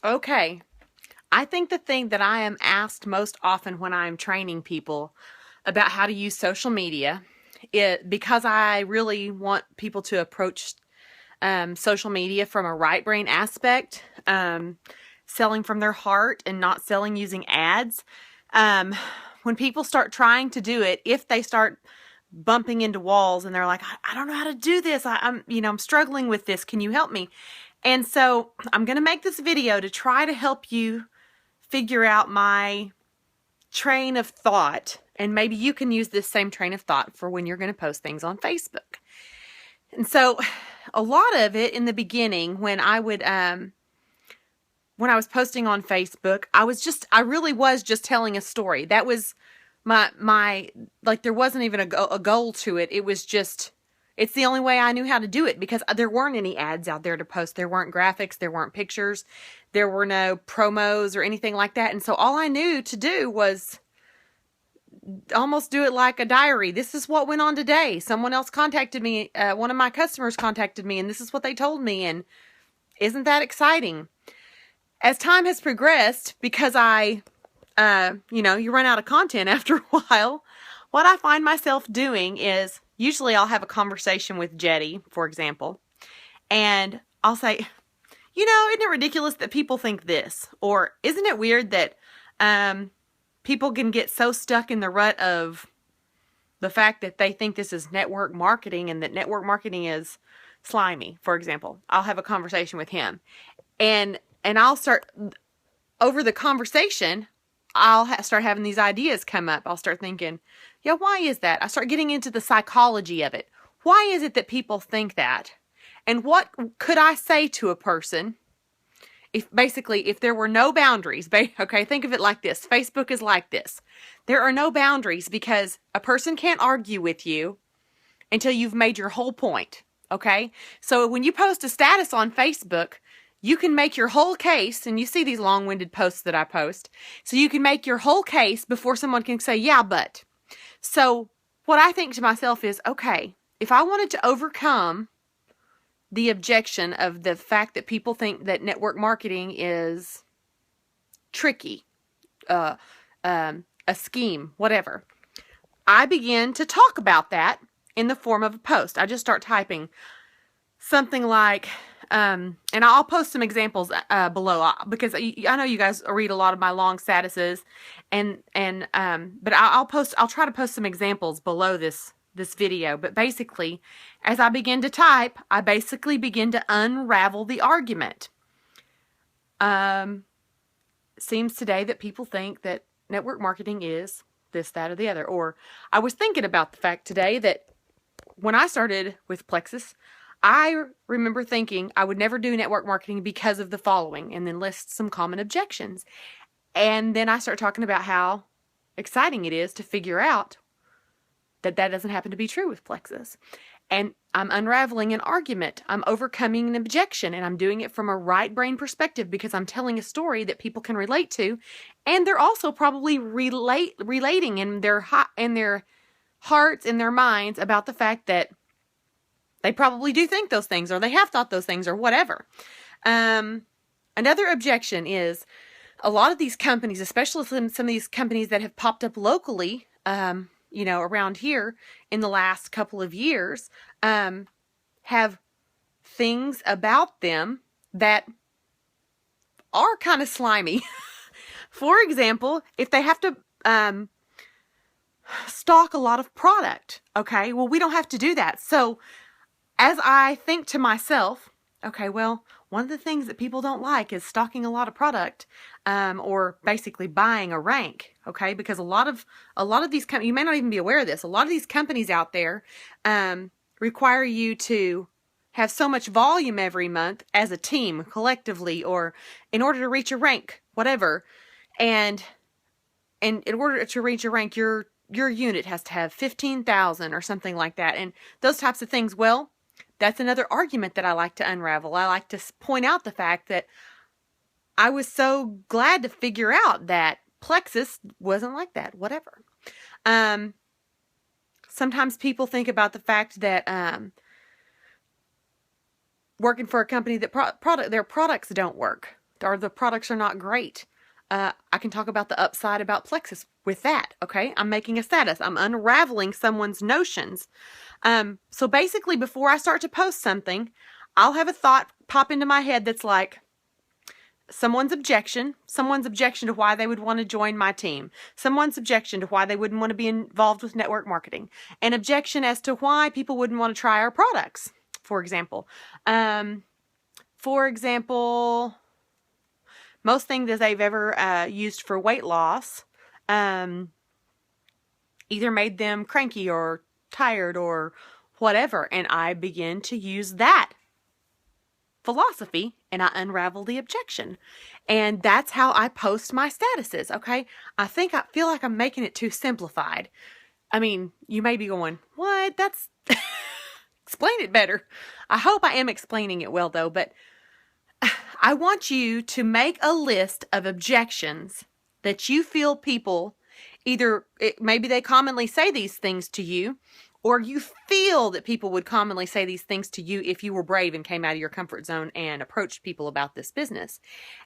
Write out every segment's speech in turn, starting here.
Okay. I think the thing that I am asked most often when I'm training people about how to use social media, because I really want people to approach social media from a right brain aspect, selling from their heart and not selling using ads. When people start trying to do it, if they start bumping into walls and they're like, I don't know how to do this. I'm struggling with this. Can you help me? And so I'm going to make this video to try to help you figure out my train of thought. And maybe you can use this same train of thought for when you're going to post things on Facebook. And so a lot of it in the beginning, when I was posting on Facebook, I really was just telling a story. That was my like, there wasn't even a goal to it. It was just, it's the only way I knew how to do it, because there weren't any ads out there to post. There weren't graphics. There weren't pictures. There were no promos or anything like that. And so all I knew to do was almost do it like a diary. This is what went on today. Someone else contacted me. One of my customers contacted me, and this is what they told me. And isn't that exciting? As time has progressed, because you run out of content after a while, what I find myself doing is, usually I'll have a conversation with Jetty, for example, and I'll say, isn't it ridiculous that people think this? Or isn't it weird that people can get so stuck in the rut of the fact that they think this is network marketing and that network marketing is slimy, for example. I'll have a conversation with him. And I'll start, over the conversation, I'll start having these ideas come up. I'll start thinking, why is that? I start getting into the psychology of it. Why is it that people think that? And what could I say to a person if there were no boundaries? Okay, think of it like this. Facebook is like this. There are no boundaries because a person can't argue with you until you've made your whole point. Okay? So when you post a status on Facebook, you can make your whole case, and you see these long-winded posts that I post, so you can make your whole case before someone can say, yeah, but. So what I think to myself is, okay, if I wanted to overcome the objection of the fact that people think that network marketing is tricky, a scheme, whatever, I begin to talk about that in the form of a post. I just start typing something like, and I'll post some examples below, because I know you guys read a lot of my long statuses, but I'll try to post some examples below this video. But basically, as I begin to type, I basically begin to unravel the argument. Seems today that people think that network marketing is this, that, or the other. Or I was thinking about the fact today that when I started with Plexus, I remember thinking I would never do network marketing because of the following, and then list some common objections. And then I start talking about how exciting it is to figure out that doesn't happen to be true with Plexus. And I'm unraveling an argument. I'm overcoming an objection, and I'm doing it from a right brain perspective because I'm telling a story that people can relate to, and they're also probably relating in their hearts and their minds about the fact that they probably do think those things, or they have thought those things, or whatever. Another objection is a lot of these companies, especially some of these companies that have popped up locally, around here in the last couple of years, have things about them that are kind of slimy. For example, if they have to stock a lot of product, okay, well, we don't have to do that. So as I think to myself, okay, well, one of the things that people don't like is stocking a lot of product, or basically buying a rank, okay? Because a lot of these companies, you may not even be aware of this, a lot of these companies out there require you to have so much volume every month as a team, collectively, or in order to reach a rank, whatever. And in order to reach a rank, your unit has to have 15,000 or something like that, and those types of things. Well, that's another argument that I like to unravel. I like to point out the fact that I was so glad to figure out that Plexus wasn't like that, whatever. Sometimes people think about the fact that working for a company that their products don't work. or the products are not great. I can talk about the upside about Plexus with that, okay? I'm making a status. I'm unraveling someone's notions. So basically, before I start to post something, I'll have a thought pop into my head that's like, someone's objection to why they would want to join my team, someone's objection to why they wouldn't want to be involved with network marketing, an objection as to why people wouldn't want to try our products, for example. Most things that they've ever used for weight loss either made them cranky or tired or whatever, and I begin to use that philosophy and I unravel the objection. And that's how I post my statuses, okay? I feel like I'm making it too simplified. I mean, you may be going, what? That's explain it better. I hope I am explaining it well though, but I want you to make a list of objections that you feel people maybe they commonly say these things to you, or you feel that people would commonly say these things to you if you were brave and came out of your comfort zone and approached people about this business.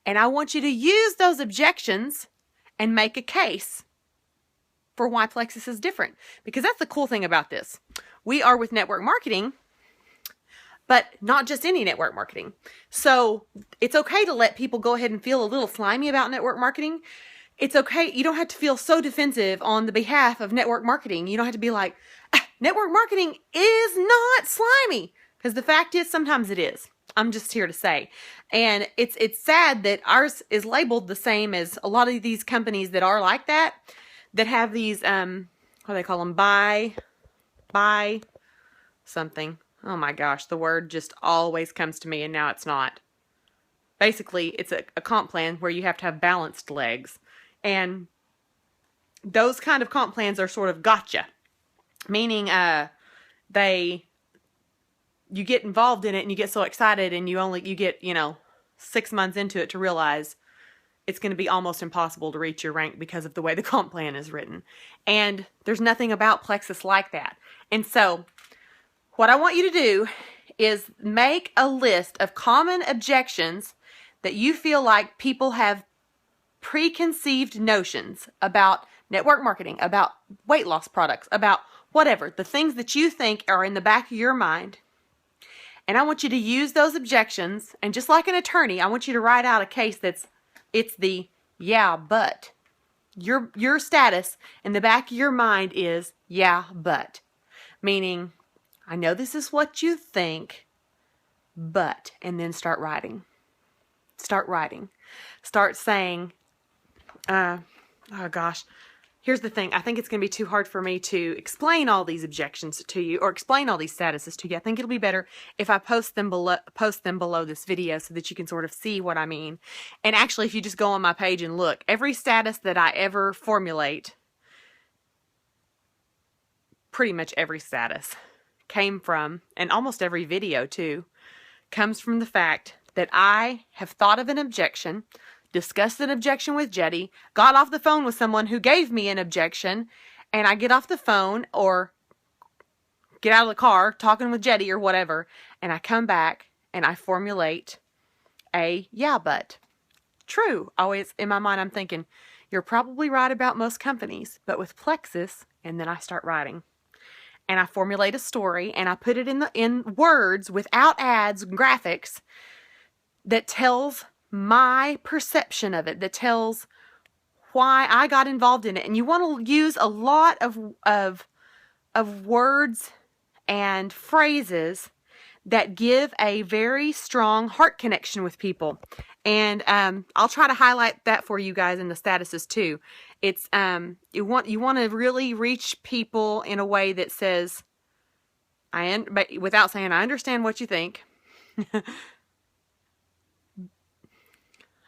And I want you to use those objections and make a case for why Plexus is different. Because that's the cool thing about this. We are with network marketing, but not just any network marketing. So it's okay to let people go ahead and feel a little slimy about network marketing. It's okay. You don't have to feel so defensive on the behalf of network marketing. You don't have to be like, network marketing is not slimy. Because the fact is, sometimes it is. I'm just here to say. And it's sad that ours is labeled the same as a lot of these companies that are like that have these, what do they call them? Buy something. Oh my gosh, the word just always comes to me and now it's not. Basically, it's a comp plan where you have to have balanced legs. And those kind of comp plans are sort of gotcha. Meaning you get involved in it and you get so excited and you get 6 months into it to realize it's going to be almost impossible to reach your rank because of the way the comp plan is written. And there's nothing about Plexus like that. And so what I want you to do is make a list of common objections that you feel like people have preconceived notions about network marketing, about weight loss products, about whatever, the things that you think are in the back of your mind. And I want you to use those objections, and just like an attorney, I want you to write out a case it's the yeah, but. Your status in the back of your mind is yeah, but. Meaning, I know this is what you think, but, and then start writing. Start saying, oh gosh, here's the thing. I think it's going to be too hard for me to explain all these objections to you or explain all these statuses to you. I think it'll be better if I post them below this video so that you can sort of see what I mean. And actually, if you just go on my page and look, every status that I ever formulate, pretty much every status came from, and almost every video too, comes from the fact that I have thought of an objection, discussed an objection with Jetty, got off the phone with someone who gave me an objection, and I get off the phone or get out of the car talking with Jetty or whatever, and I come back and I formulate a yeah, but. True. Always in my mind I'm thinking, you're probably right about most companies, but with Plexus, and then I start writing. And I formulate a story and I put it in words without ads and graphics that tells my perception of it, that tells why I got involved in it. And you want to use a lot of words and phrases that give a very strong heart connection with people. And I'll try to highlight that for you guys in the statuses too. It's you want to really reach people in a way that says, but without saying I understand what you think.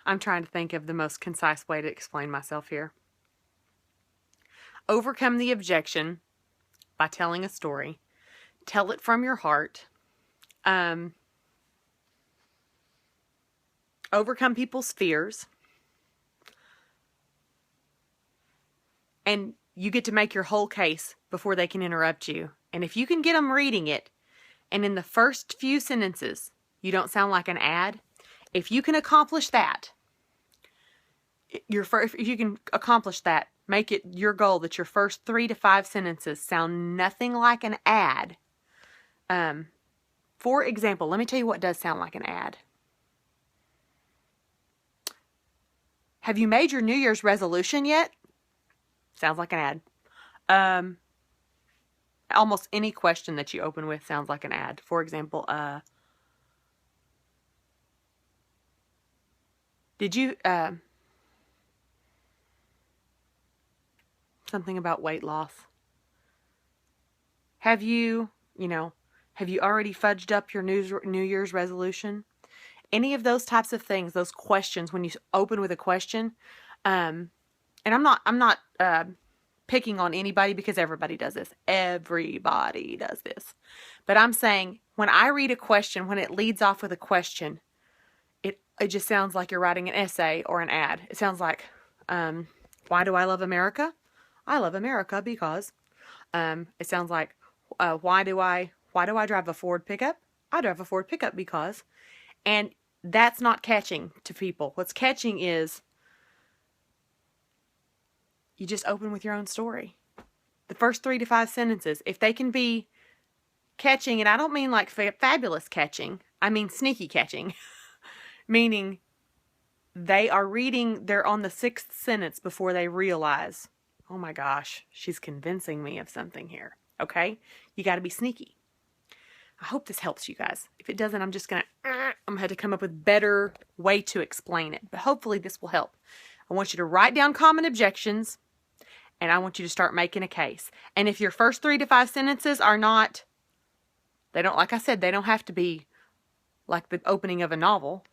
I'm trying to think of the most concise way to explain myself here. Overcome the objection by telling a story. Tell it from your heart. Overcome people's fears. And you get to make your whole case before they can interrupt you. And if you can get them reading it, and in the first few sentences, you don't sound like an ad, If you can accomplish that, if you can accomplish that, make it your goal that your first 3 to 5 sentences sound nothing like an ad. For example, let me tell you what does sound like an ad. Have you made your New Year's resolution yet? Sounds like an ad. Almost any question that you open with sounds like an ad. For example, did you, something about weight loss. Have you already fudged up your New Year's resolution? Any of those types of things, those questions, when you open with a question, and I'm not picking on anybody because everybody does this. Everybody does this. But I'm saying when I read a question, when it leads off with a question, it just sounds like you're writing an essay or an ad. It sounds like, why do I love America? I love America because. It sounds like, why do I drive a Ford pickup? I drive a Ford pickup because. And that's not catching to people. What's catching is you just open with your own story. The first 3 to 5 sentences, if they can be catching, and I don't mean like fabulous catching, I mean sneaky catching, meaning they're on the 6th sentence before they realize, oh my gosh, she's convincing me of something here. Okay? You got to be sneaky. I hope this helps you guys. If it doesn't, I'm going to have to come up with a better way to explain it. But hopefully this will help. I want you to write down common objections, and I want you to start making a case. And if your first 3 to 5 sentences are not, like I said, they don't have to be like the opening of a novel.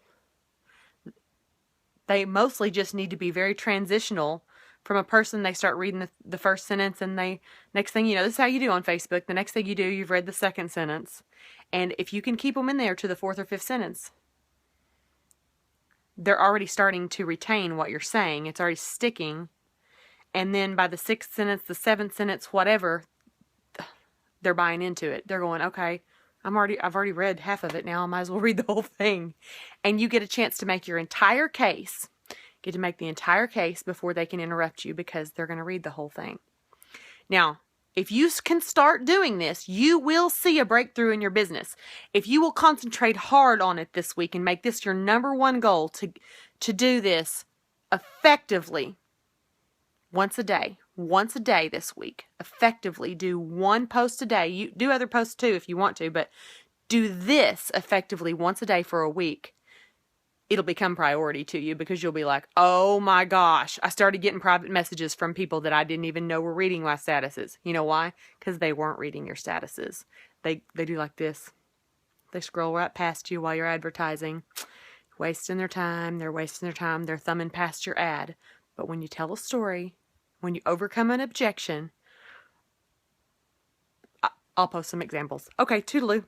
They mostly just need to be very transitional from a person. They start reading the first sentence, and next thing you know, this is how you do on Facebook. The next thing you do, you've read the 2nd sentence. And if you can keep them in there to the 4th or 5th sentence, they're already starting to retain what you're saying. It's already sticking. And then by the 6th sentence, the 7th sentence, whatever, they're buying into it. They're going, okay, I've already read half of it now. I might as well read the whole thing. And you get a chance to make your entire case. Get to make the entire case before they can interrupt you, because they're going to read the whole thing. Now, if you can start doing this, you will see a breakthrough in your business. If you will concentrate hard on it this week and make this your number one goal to do this effectively once a day this week, effectively do 1 post a day. You do other posts too if you want to, but do this effectively once a day for a week. It'll become priority to you, because you'll be like, oh my gosh, I started getting private messages from people that I didn't even know were reading my statuses. You know why? Because they weren't reading your statuses. They do like this. They scroll right past you while you're advertising, wasting their time. They're wasting their time. They're thumbing past your ad. But when you tell a story, when you overcome an objection, I'll post some examples. Okay, toodaloo.